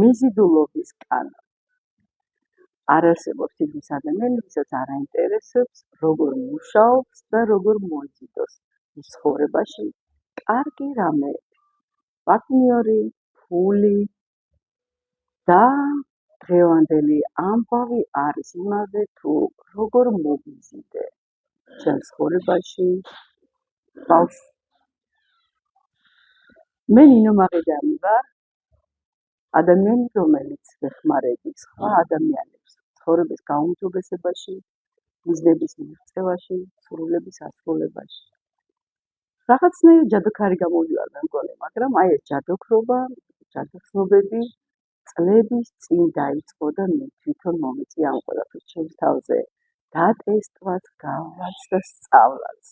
მიზიდულობის კანონი. არ არსებობს ის ადამიანი, ვისაც არ აინტერესებს, როგორ მუშაობს და როგორ მოიზიდოს ის ცხოვრებაში კარგი რამეები, პარტნიორი, ფული და დღევანდელი ამბავი არის იმაზე, თუ როგორ მოვიზიდე ჩემს ცხოვრებაში ბავშვს. მე ნინო მაყიდანი ვარ, ადამიანი, რომელიც ეხმარება სხვა ადამიანებს ცხოვრების გაუმჯობესებაში, მიზნების მიღწევაში, სურვილების ასრულებაში. რაღაცნაირად ჯადოქარი გამოვივალ მე მგონი, მაგრამ აი ეს ჯადოქრობა, ჯადოხსნობები წლების წინ დაიწყო და მე თვითონ მომიწია ამ ყველაფერს ჩემს თავზე დატესტვაც, გავაც და სწავლაც.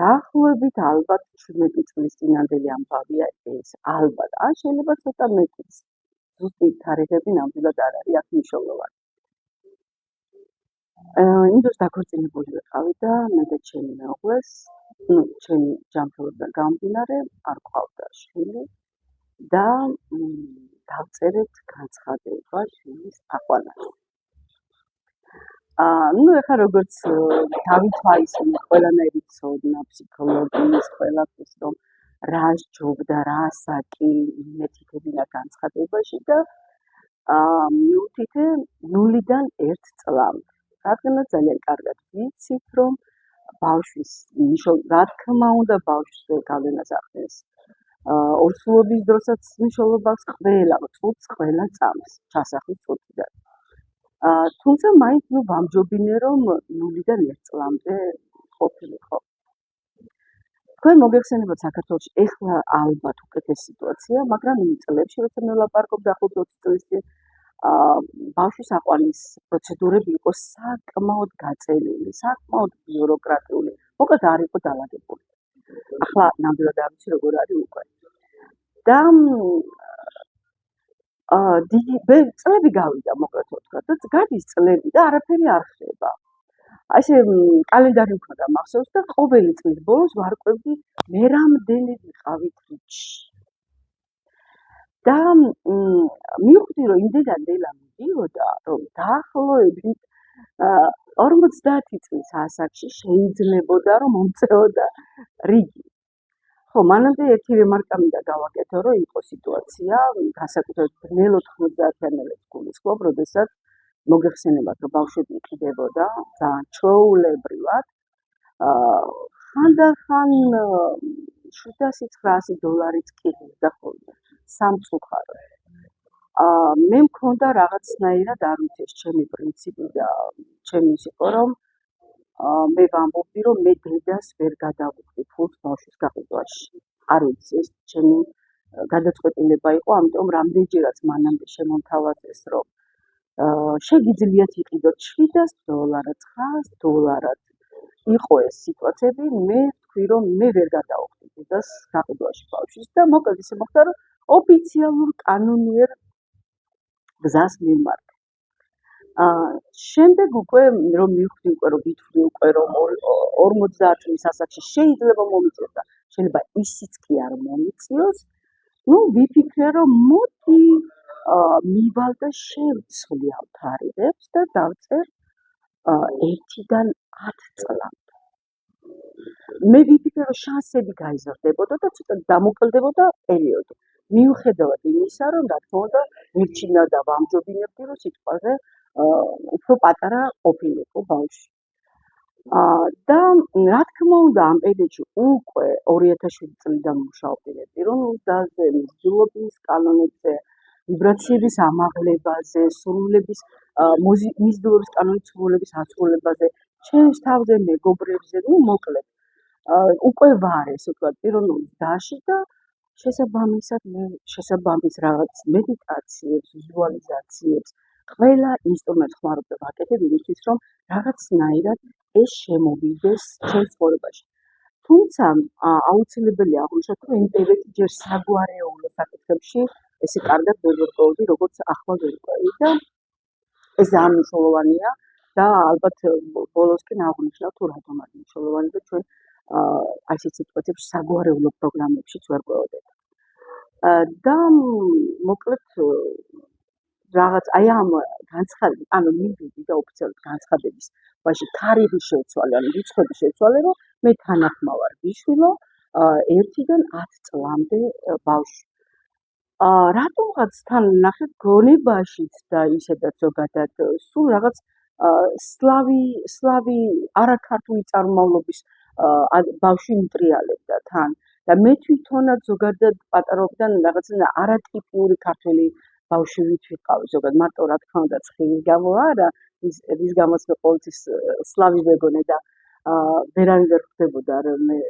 დაახლოებით ალბათ 17 წლის წინანდელი ამბავია ეს, ალბათ. ან შეიძლება ცოტა მეტიც. ზუსტი თარიღები ნამდვილად არ არის აქ მნიშვნელოვანი. იმ დროს დაქორწინებული ვიყავი და მე და ჩემი მეუღლეს, ჩემი ჯანმრთელობიდან გამომდინარე, არ გვყავდა შვილი და დავწერეთ განცხადება შვილის აყვანაზე. ეხლა როგორც დავითვალისწინე ყველანაირი ცოდნა, ფსიქოლოგიის, ყველაფრის, რომ რა სჯობდა, რა ასაკი, მეთითებინა განცხადებაში და მივუთითე 0-დან 1 წლამდე. რადგანაც ძალიან კარგად ვიცით, რომ ბავშვის რა თქმა უნდა ბავშვს გავლენას ახდენს. ორსულობის დროსაც მნიშვნელობა აქვს ყველა წუთს, ყველა წამს, ჩასახვის წუთიდან. თუმცა მაინც ვამჯობინე, რომ 0-დან 1 წლამდე ყოფილიყო. თქვენ მოგეხსენებათ საქართველოში ეხლა ალბათ უკეთესი სიტუაცია, მაგრამ იმ წლებში, როცა მე ვლაპარაკობ დაახლოებით 20 წლის წინ, ბავშვის აყვანის პროცედურები იყო საკმაოდ გაწელილი, საკმაოდ ბიუროკრატიული, მოკლედ არ იყო დალაგებული. ახლა ნამდვილად არ ვიცი როგორ არის უკვე. და წლები გავიდა, მოკლედ ვთქვა, და გადის წლები და არაფერი არ ხდება. ასე კალენდარი მქონდა მახსოვს და ყოველი წლის ბოლოს ვარკვევდი მე რამდენი ვიყავით რიგში. და მივხვდი, რომ იმდენად ნელა მიდიოდა, რომ დაახლოებით 50 წლის ასაკში შეიძლებოდა, რომ მომწეოდა რიგი. ხო, მანამდე ერთი რემარკა მინდა გავაკეთო, რომ იყო სიტუაცია, განსაკუთრებით ბნელო 90-იანელებს გულისხმობ, როდესაც მოგეხსენებათ, რომ ბავშვები იყიდებოდა ძალიან ჩვეულებრივად, ხანდახან $700-900 ყიდულობდა ხოლმე, სამწუხაროდ. მე მქონდა რაღაცნაირად, არ ვიცი, ეს ჩემი პრინციპი და ჩემი ის იყო, რომ მე ვამბობდი, რომ მე დედას ვერ გადავუხდი ფულს ბავშვის გაყიდვაში. არ ვიცი, ეს ჩემი გადაწყვეტილება იყო, ამიტომ რამდენჯერაც მანამდე შემომთავაზეს, რომ შეგიძლიათ იყიდოთ $700, $900. იყო ეს სიტუაციები, მე ვთქვი, რომ მე ვერ გადავუხდი დედას გაყიდვაში ბავშვის და მოკლედ ისე მოხდა, რომ ოფიციალურ კანონიერ გზას მივმართ. შემდეგ უკვე რომ მივხვდი უკვე რომ ვითვლი უკვე რომ 50 წლის ასაკში შეიძლება მომიწიოს და შეიძლება ისიც კი არ მომიწიოს, ვიფიქრე რომ მოდი მივალ და შევცვლი ამ თარიღებს და დავწერ 1-დან 10 წლამდე. მე ვიფიქრე რომ შანსები გაიზრდებოდა და ცოტა დამოკლდებოდა პერიოდი. მიუხედავად იმისა, რომ რა თქმა უნდა მირჩინა და ვამჯობინებდი, რომ სიტყვაზე უფრო პატარა ყოფილიყო ბავშვი. და რა თქმა უნდა ამ პერიოდში უკვე 2007 წლიდან მუშაობდი პიროვნულ გზაზე, მიზიდულობის კანონებზე, ვიბრაციების ამაღლებაზე, სურვილების მიზიდულობის კანონის სურვილების ასრულებაზე, ჩემს თავზე, მეგობრებზე, მოკლედ უკვე ვარ ესე ვთქვათ პიროვნულ გზაში და შესაბამისად მე შესაბამის რაღაც მედიტაციებს, ვიზუალიზაციებს, ყველა ინსტრუმენტს ხმარობ და ვაკეთებ იმისთვის, რომ რაღაცნაირად ეს შემოვიდეს ჩემს ცხოვრებაში. თუმცა აუცილებელია აღვნიშნოთ, რომ იმ პერიოდში ჯერ საგვარეულო საკითხებში ესე კარგად ვერ ვერკვევდი, როგორც ახლა ვერკვევი და ეს ძალიან მნიშვნელოვანია და ალბათ ბოლოსკენ აღვნიშნავ თუ რატომ არის მნიშვნელოვანი და ჩვენ ასეთ სიტუაციებში საგვარეულო პროგრამებშიც ვერკვევდით. და მოკლედ რაღაც აი ამ განცხადებით, ანუ მივიდი და ოფიციალურად განცხადების ვაში თარიღი შევცვალე, ანუ რიცხვები შევცვალე, რომ მე თანახმა ვარ გიშვილო 1-დან 10 წლამდე ბავშვი. რატომღაც თან ნახეთ გონებაშიც და ისედაც ზოგადად სულ რაღაც სლავი არაქართული წარმომავლობის ბავშვი მიტრიალებდა თან და მე თვითონაც ზოგადად პატარობიდან რაღაცა არატიპიური ქართველი ბავშვივით ვიყავი ზოგადად მარტო რა თქმა უნდა ცხილის გამო არა ის გამოც მე ყოველთვის სლავი ვეგონე და ვერავინ ვერ ხვდებოდა რომ მე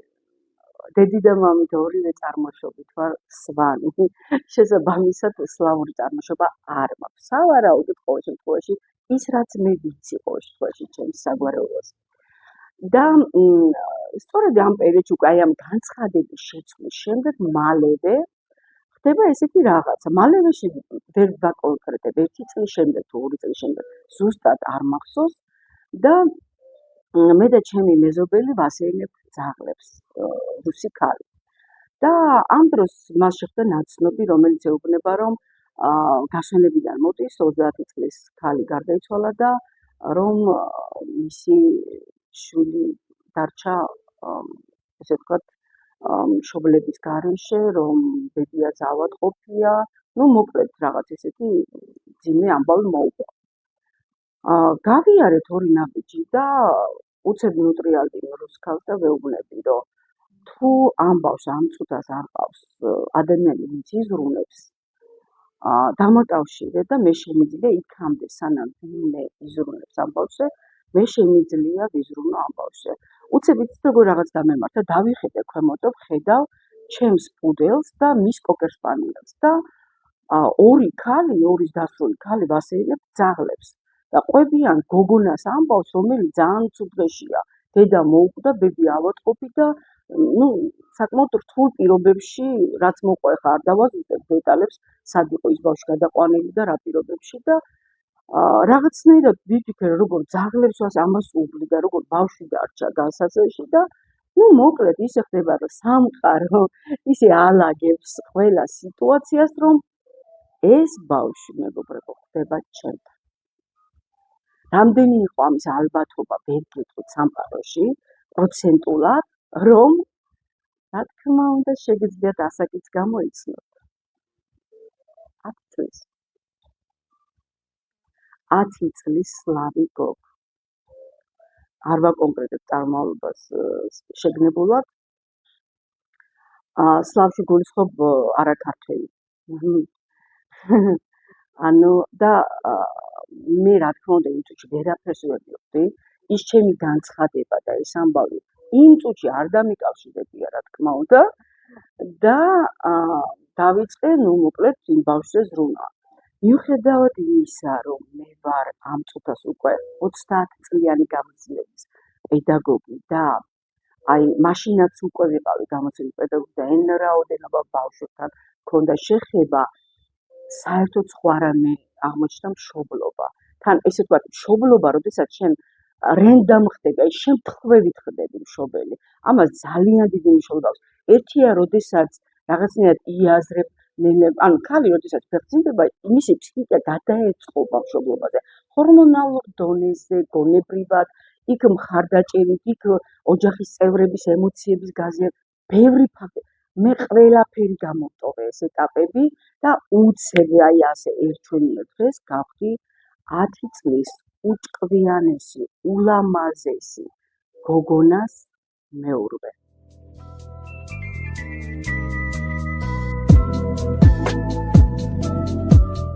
დედი და მამით ორივე წარმოშობით ვარ სვანი. შესაბამისად სლავური წარმოშობა არ მაქვს. სავარაუდოდ ყოველ შემთხვევაში ის რაც მე ვიცი ყოველ შემთხვევაში ჩემს საგვარეულოზე. და სწორედ ამ პერიოდში უკვე აი ამ განცხადების შეცვლის შემდეგ მალევე ხდება ესეთი რაღაცა. მალევეში ვერ ვაკონკრეტებ 1 წლის შემდეგ თუ 2 წლის შემდეგ ზუსტად არ მახსოვს და მე და ჩემი მეზობელი ვასეირნებთ ძაღლებს რუსი ქალი. და ამ დროს მას შეხვდა ნაცნობი, რომელიც ეუბნება, რომ გასვენებიდან მოდის 30 წლის ქალი გარდაიცვალა და რომ მისი შვილი დარჩა ესე ვთქვათ მშობლების გარეშე, რომ ბებიაც ავადმყოფია, ну მოკლედ რაღაც ესეთი ძიმე ამბავი მოუყვა. გავიარეთ ორი ნაბიჯი და უცებ მიუტრიალდი რუს ქალს და ვეუბნები, რომ თუ ამბავს ამ წუთას არ ყავს ადამიანი ვინც იზრუნებს დამაკავშირე და მე შემიძლია იქამდე სანამ ვინმე იზრუნებს ამ ბავშვზე მე შემიძლია ვიზრუნო ამ ბავშვზე უცებ იცით როგორ რაღაც დამემართა დავიხედე ქვემოთ და ვხედავ ჩემს პუდელს და მის კოკერ სპანიელს და ორი დასრული ქალი ვასეირნებთ ძაღლებს და ყვებიან გოგონას ამბავს რომელიც ძალიან ცუდ დღეშია დედა მოუკვდა ბები ავადმყოფი და ну, საკმაოდ რთულ პირობებში, რაც მოყვა ხა არ დავაზუსტებ დეტალებს, სად იყო ის ბავშვი გადაყვანილი და რა პირობებში და რაღაცნაირად ვიფიქრე, როგორ ძაღლებს ვას ამას უვლი და როგორ ბავშვი დარჩა განსაცდელში და ну, მოკლედ ისე ხდება, რომ სამყარო ისე ალაგებს ყველა სიტუაციას, რომ ეს ბავშვი მეგობრებო ხდება ჩემთან. რამდენი იყო ამის ალბათობა ვერ გეტყვით სამყაროში, პროცენტულად რომ რა თქმა უნდა შეგიძლიათ ასაკიც გამოიცნოთ. 10 წლის. 10 წლის სლავი გოგ. არ ვაკონკრეტებ წარმომავლობას შეგნებულად. სლავში გულისხმობ არაქართველი. ანუ და მე რა თქმა უნდა იმ წუთში ვერაფერს ვერ ვიხდი. ის ჩემი განცხადება და ეს ამბავი იმ წუთში არ დამიკავშირებია რა თქმა უნდა და დავიწყე ну მოკლედ იმ ბავშვზე ზრუნა. მიუხედავად იმისა რომ მე ვარ ამ წუთას უკვე 30 წლიანი გამოცდილების პედაგოგი და აი მაშინაც უკვე ვიყავი გამოცდილი პედაგოგი და εν რაოდენობა ბავშვებთან მქონდა შეხება საერთოდ სხვა რამე აღმოჩნდა მშობლობა. თან ესე ვთქვათ მშობლობა როდესაც შენ რენდამ ხდება, ის შემთხვევით ხდები მშობელი. ამას ძალიან დიდი მნიშვნელობა აქვს. ერთია, როდესაც რაღაცნაირად იაზრებ ანუ ქალი როდესაც ფეხმძიმდება, მისი ფსიქიკა გადაეწყობა მშობლობაზე. ჰორმონალურ დონეზე, გონებრივად, იქ მხარდაჭერით, იქ ოჯახის წევრების ემოციების გაზიარება, ბევრი ფაქტი. მე ყველაფერი გამოვტოვე ეს ეტაპები და უცებ აი ასე ერჩვენიერ დღეს გავხდი 10 წლის უჭკვიანესი, ულამაზესი გოგონას მეურვე.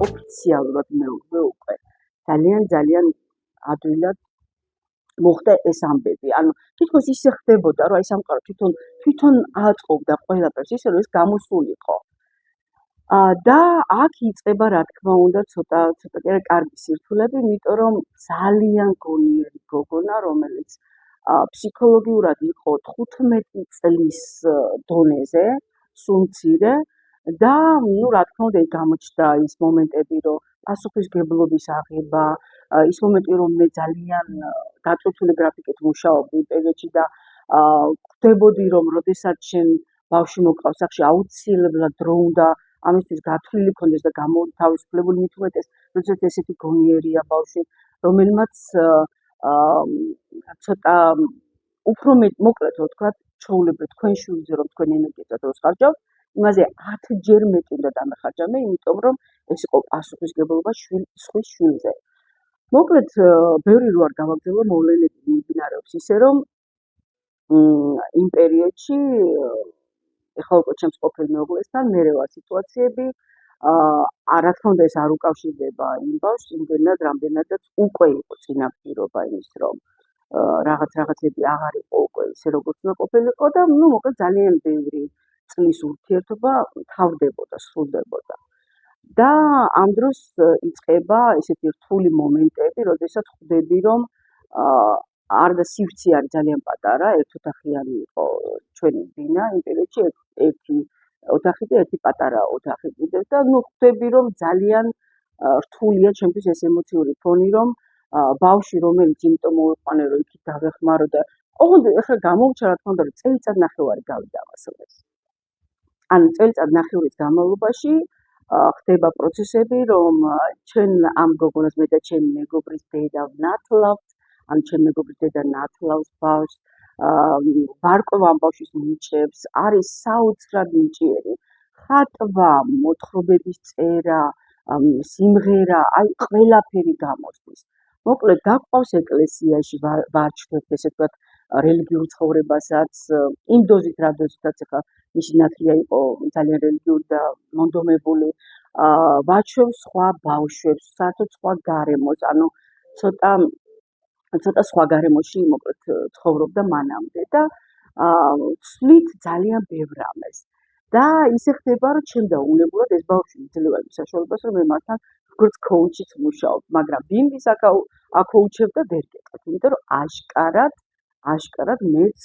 ოფიციალურად მეურვე უკვე. ძალიან ადვილად მოხდა ეს ამბები. ანუ თითქოს ისე ხდებოდა, რომ აი სამყარო თვითონ აწყობდა ყველაფერს, ისე რომ ეს გამოსულიყო. და აქ იწყება რა თქმა უნდა ცოტა კარგი სირთულები, იმიტომ რომ ძალიან გონიერი გოგონა, რომელიც ფსიქოლოგიურად იყო 15 წლის დონეზე, სულ მცირე და ну რა თქმა უნდა გამოჩნდა ის მომენტები, რომ პასუხისგებლობის აღება, ის მომენტი რომ მე ძალიან დაწვრთული გრაფიკით მუშაობდი პერიოდში და ხვდებოდი რომ როდესაც შენ ბავშვი მოკავს სახში აუცილებლად დრო უნდა ამისთვის გათვლილი ქონდეს და თავისუფლებული მით უმეტეს, როდესაც ესეთი გონიერია ბავშვი, რომელმაც ცოტა უფრო მოკლედ რო ვთქვათ, ჩვეულებრივ თქვენ შვილზე რომ თქვენ ენერგიას დროს ხარჯავთ, იმაზე 10-ჯერ მეტი უნდა დამეხარჯავ მე, იმიტომ რომ ეს იყო პასუხისმგებლობა სხვის შვილზე. მოკლედ, ბევრი რო არ გავაგრძელო, მოვლენები მიმდინარეობს ისე რომ იმ პერიოდში ეხლა უკვე ჩემს ყოფილ მეუღლესთან მერევა სიტუაციები, რა თქმა უნდა ეს არ უკავშირდება იმ ბავშვს, იმდენად რამდენადაც უკვე იყო წინაპირობა იმის რომ რაღაცები აღარ იყო უკვე ისე როგორც უნდა ყოფილიყო და მოკლედ ძალიან ბევრი წლის ურთიერთობა თავდებოდა, სრულდებოდა. და ამ დროს იწყება ესეთი რთული მომენტები, როდესაც ხვდები რომ არ და სივრცე არის ძალიან პატარა, ერთოთახიანი იყო ჩვენი ბინა, იმ პერიოდში ერთი ოთახი და ერთი პატარა ოთახი კიდევ და ხვდები რომ ძალიან რთულია ჩემთვის ეს ემოციური ფონი, რომ ბავშვი რომელიც იმიტომ მოვიყვანე რომ იქით დავეხმარო და ოღონდ ახლა გამოვჩა რა თქმა უნდა რომ წელიწად ნახევარი გავიდა ამასობას. ანუ წელიწად ნახევრის განმავლობაში ხდება პროცესები, რომ ჩვენ ამ გოგონას მე და ჩემი მეგობრის დედა ვნათლავთ, ანუ ჩემი მეგობრის დედა ნათლავს ბავშვს, ვარკვევა ამ ბავშვის ნიჭებს, არის საოცრად ნიჭიერი, ხატვა, მოთხრობების წერა, სიმღერა, აი ყველაფერი გამოსდის. მოკლედ გაყვავს ეკლესიაში ვარჩევთ ესე ვთქვათ რელიგიურ ცხოვრებასაც, იმ დოზით რა დოზითაც ახლა მისი ნათლია იყო ძალიან რელიგიური და მონდომებული, ვაჩვევ სხვა ბავშვებს, საერთოდ სხვა გარემოს, ანუ ცოტა სხვა გარემოში მოკლედ ცხოვრობდა მანამდე და ვცვლით ძალიან ბევრ რამეს. და ისე ხდება, რომ ჩემ დაუნებურად ეს ბავშვი იძლევა იმ საშუალებას, რომ მე მასთან როგორც კოუჩიც მუშაობ, მაგრამ ბინდის აკოუჩებ და ვერ გეტყვით, იმიტომ რომ აშკარად მეც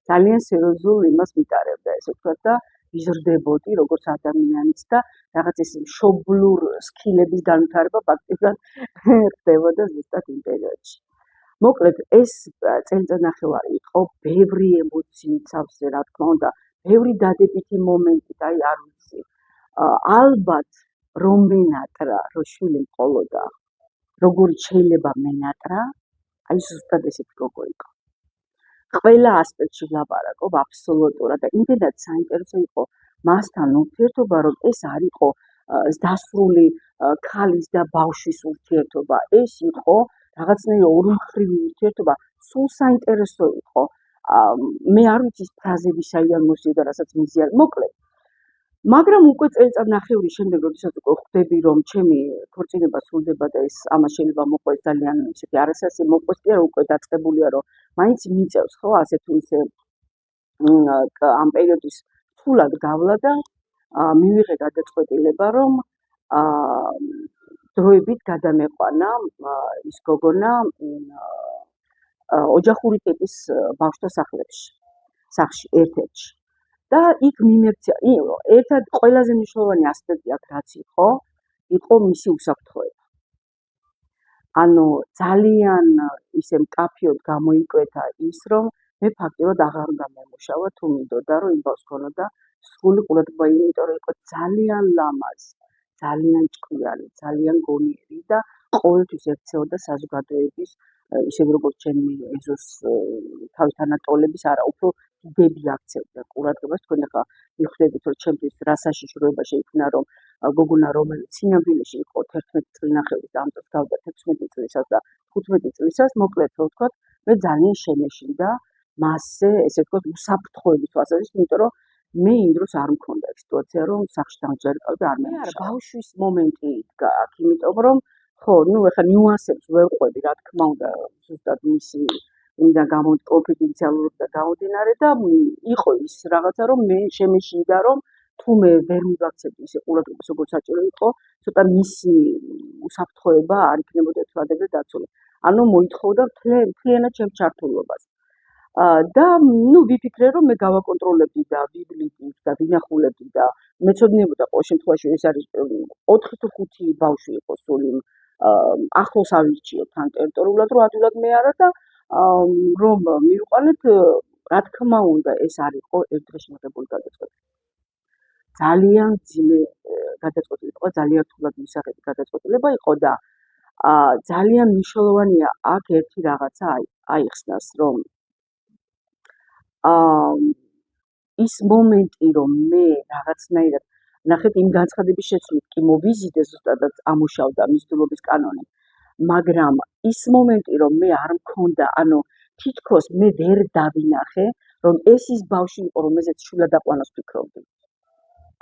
ძალიან სერიოზულ იმას ვიტარებდა, ესე ვთქვათ და ვიზრდებოდი როგორც ადამიანიც და რაღაც ეს მშობლურ სქილების განვითარება ფაქტობრივად ხდებოდა ზუსტად იმ პერიოდში. მოკლედ ეს წელიწად ნახევარი იყო ბევრი ემოციით სავსე, რა თქმა უნდა, ბევრი დადებითი მომენტით, აი არ ვიცი. ალბათ რომ მენატრა, რომ შვილი მყოლოდა, როგორიც შეიძლება მენატრა, აი ზუსტად ესეთი გოგო იყო. ყველა ასპექტში ვლაპარაკობ აბსოლუტურად და იმდენად საინტერესო იყო მასთან ურთიერთობა, რომ ეს არ იყო დასრული ქალის და ბავშვის ურთიერთობა, ეს იყო რაღაცნაირი ორმხრივი ურთიერთობა, სულ საინტერესო იყო. მე არ ვიცი ის ფრაზები საიდან მოსიოდა, რასაც მიზია, მოკლედ. მაგრამ უკვე წელიწად ნახევრის შემდეგ, როდესაც უკვე ხვდები, რომ ჩემი ქორწინება სრულდება და ეს ამას შეიძლება მოყვეს ძალიან ისეთი არასასი მოყვეს კი არა, უკვე დაწყებულია, რომ მაინც მიწევს ხო, ასე თუ ისე ამ პერიოდის რთულად გავლა და მივიღე გადაწყვეტილება, რომ დროებით გადამეყვანა ის გოგონა ოჯახური ტიპის ბავშვთა სახლში ერთ-ერთში. და იქ მიმექცია, ერთად ყველაზე მნიშვნელოვანი ასპექტი აქ რაც იყო მისი უსაფრთხოება. ანუ ძალიან ისე მკაფიოდ გამოიკვეთა ის, რომ მე ფაქტობრივად აღარ უნდა მომუშავა, თუ მინდოდა, რომ იმ ბავშვს ჰქონოდა სრული ყურადღება, იმიტომ რომ იყო ძალიან ლამაზი, ძალიან ჭკვიანი, ძალიან გონიერი და ყოველთვის ექცეოდა საზოგადოების, ისევ როგორც ჩემი ეზოს თავის თანატოლების, არა, უფრო დიდები აქცევდა ყურადღებას. თქვენ ახლა მიხვდებით, რომ ჩემთვის რა საშიშროება შეიქმნა, რომ გოგონა, რომელიც სინამდვილეში იყო 11 წლინახევრის და ამ დროს გავდა 16 წლისას და 15 წლისას, მოკლედ რო ვთქვათ, მე ძალიან შემეშინდა მასზე, ესე ვთქვათ, უსაფრთხოების თვალსაზრისით, იმიტომ რომ მე იმ დროს არ მქონდა ეს სიტუაცია, რომ სახლში დამჯერყავ და არ მომუშავე. ბავშვის მომენტი იდგა აქ, იმიტომ რომ ხო, ეხლა ნიუანსებს ვერ ყვები, რა თქმა უნდა, ზუსტად მისი იმიდან კონფიდენციალურობა და გამომდინარე და იყო ის რაღაცა, რომ მე შემეშინდა, რომ თუ მე ვერ მივაქცევდი ისე ყურადღებას, როგორც საჭირო იყო, ცოტა მისი უსაფრთხოება არ იქნებოდა ერთმანეთზე დაცული. ანუ მოითხოვდა მთლიანად ჩემს ჩართულობას. და ვიფიქრე, რომ მე გავაკონტროლებდი და ვიბლიბდი და ვინახულებდი და მეცოდნეობდა ყოველ შემთხვევაში ეს არის 4 თუ 5 ბავშვი იყო სულ იმ ახლოს ავირჩიოთ თან ტერიტორიულად, რომ ადვილად მე არა და რომ მივიყვანეთ, რა თქმა უნდა, ეს არ იყო ერთ დღეში მიღებული გადაწყვეტილება. ძალიან ძიმე გადაწყვეტილება იყო, ძალიან რთულად მისაღები გადაწყვეტილება იყო და ძალიან მნიშვნელოვანია აქ ერთი რაღაცა აიხსნას, რომ ის მომენტი, რომ მე რაღაცნაირად ნახეთ იმ განცხადების შეცვლით კი მოვიზიდე ზუსტადად ამუშავდა მიზიდულობის კანონი, მაგრამ ის მომენტი, რომ მე არ მქონდა, ანუ თითქოს მე ვერ დავინახე, რომ ეს ის ბავშვი იყო, რომელზეც შვილად აყვანოს ვფიქრობდი.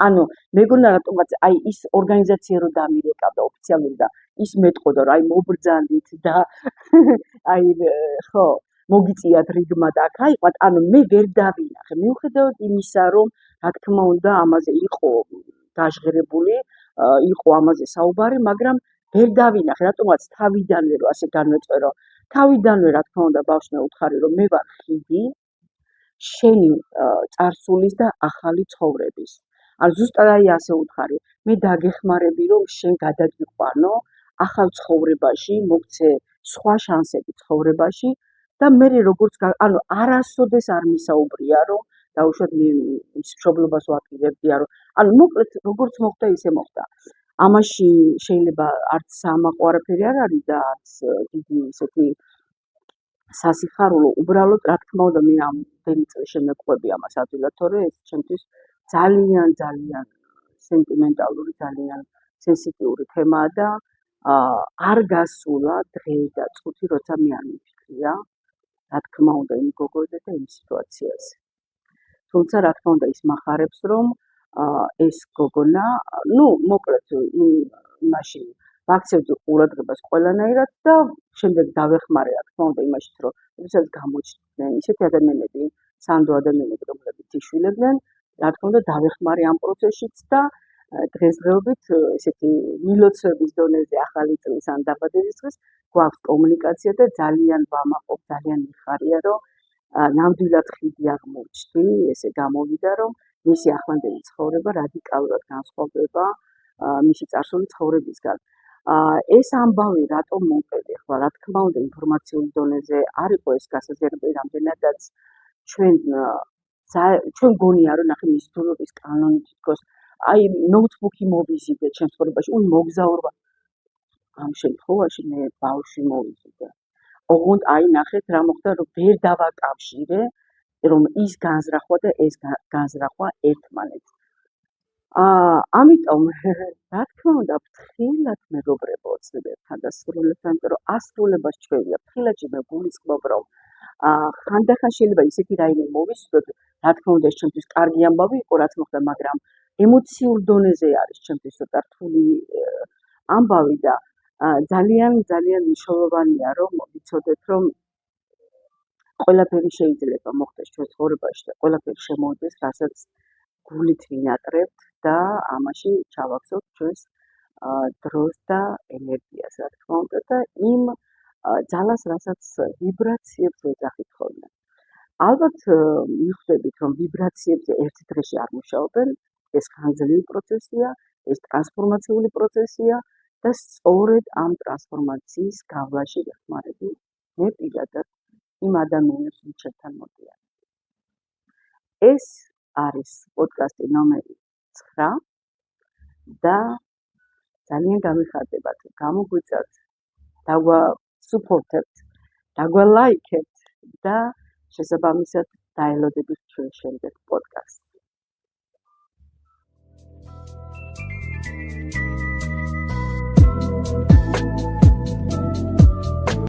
ანუ მეგონა რატომაც აი ის ორგანიზაცია რო დამირეკავდა ოფიციალური და ის მეტყოდა რომ აი მობრძანდით და აი ხო მოგიწიათ რიგმა და აქ აიყვათ, ანუ მე ვერ დავინახე. მიუხედავად იმისა, რომ რა თქმა უნდა ამაზე იყო გაჟღერებული, იყო ამაზე საუბარი, მაგრამ ვერ დავინახე, რატომაც თავიდანვე რო ასე განვეწყვე, თავიდანვე რა თქმა უნდა ბავშვს მეუთხარი, რომ მე ვარ ხიდი შენი წარსულის და ახალი ცხოვრების. ან ზუსტად აი ასე უთხარი, მე დაგეხმარები, რომ შენ გადაგიყვანო ახალ ცხოვრებაში, მოგცე სხვა შანსები ცხოვრებაში და მე როგორც ანუ არასოდეს არ მისაუბრია, რომ დაუშვათ მე ის მშობლობას ვაპირებდია, რომ ანუ მოკლედ როგორც მოხდა, ისე მოხდა. ამაში შეიძლება არც სამაყო არაფერი არ არის და არც დიდი ისეთი სასიხარულო, უბრალოდ რა თქმა უნდა მე ამდენი წელი შემეყვები ამას ადვილად, თორე ეს ჩემთვის ძალიან სენტიმენტალური, ძალიან სენსიტიური თემაა და არ გასულა დღე და წუთი, როცა მე არ მიფიქრია, რა თქმა უნდა იმ გოგოზე და იმ სიტუაციაზე. თუმცა რა თქმა უნდა ის მახარებს, რომ ეს გოგონა, ну, მოკლედ იმაში ვაქცევდი ყურადღებას ყველანაირად და შემდეგ დავეხმარე რა თქმა უნდა იმაშიც, რომ როდესაც გამოჩნდნენ ისეთი ადამიანები, სანდო ადამიანები, რომლებიც იშვილებდნენ, რა თქმა უნდა დავეხმარე ამ პროცესშიც და დღესდღეობით ესეთი მილოცვების დონეზე ახალი წლის ან დაბადების დღეს გვაქვს კომუნიკაცია და ძალიან ვამაყობ, ძალიან მიხარია, რომ ნამდვილად ხიდი აღმოჩნდი, ესე გამოვიდა, რომ მისი ახლანდელი ცხოვრება რადიკალურად განსხვავდება მისი წარსული ცხოვრებისგან. ეს ამბავი რატომ მომყევი ახლა, რა თქმა უნდა ინფორმაციული დონეზე არ იყო ეს გასაზიარებელი, რამდენადაც ჩვენ გონია, რომ ნახე მიზიდულობის კანონი თითქოს აი ნოუთბუქი მოვიზიდე ჩემს ცხოვრებაში, მოგზაურობა. ამ შემთხვევაში მე ბავშვი მოვიზიდე. ოღონდ აი ნახეთ რა მოხდა, რომ ვერ დავაკავშირე, რომ ის განზრახვა და ეს განზრახვა ერთმანეთს. ამიტომ რა თქმა უნდა ფრთხილად მეგობრებო ოცნებებთან და სრულებთან, რომ ასრულებას ჩვევია. ფრთხილადში მე გულისხმობ, რომ ხანდახან შეიძლება ისეთი რაიმე მოვისურვოთ, რა თქმა უნდა ეს ჩემთვის კარგი ამბავი იყო, რაც მოხდა, მაგრამ ემოციურ დონეზე არის ჩემთვის ცოტა რთული ამბავი და ძალიან მნიშვნელოვანია, რომ ვიცოდეთ, რომ ყველაფერი შეიძლება მოხდეს ჩვენ ცხოვრებაში და ყველაფერი შემოვიდეს, რასაც გულით ვინატრებთ და ამაში ჩავახსოვთ ჩვენს დროს და ენერგიას, რა თქმა უნდა და იმ ძალას, რასაც ვიბრაციებს ეძახით ხოლმე. ალბათ მიხვდებით, რომ ვიბრაციებზე ერთ დღეში არ მუშაობენ, ეს ხანგრძლივი პროცესია, ეს ტრანსფორმაციული პროცესია და სწორედ ამ ტრანსფორმაციის გავლაში ვეხმარები მე პირადად იმ ადამიანებს, ვინცებთან მოდიან. ეს არის პოდკასტი ნომერი 9 და ძალიან გამიხარდებათ, გამოგვიწევთ, დაგვასუპორტებთ, დაგვალაიქებთ და შესაბამისად დაელოდებით ჩვენ შემდეგ პოდკასტს.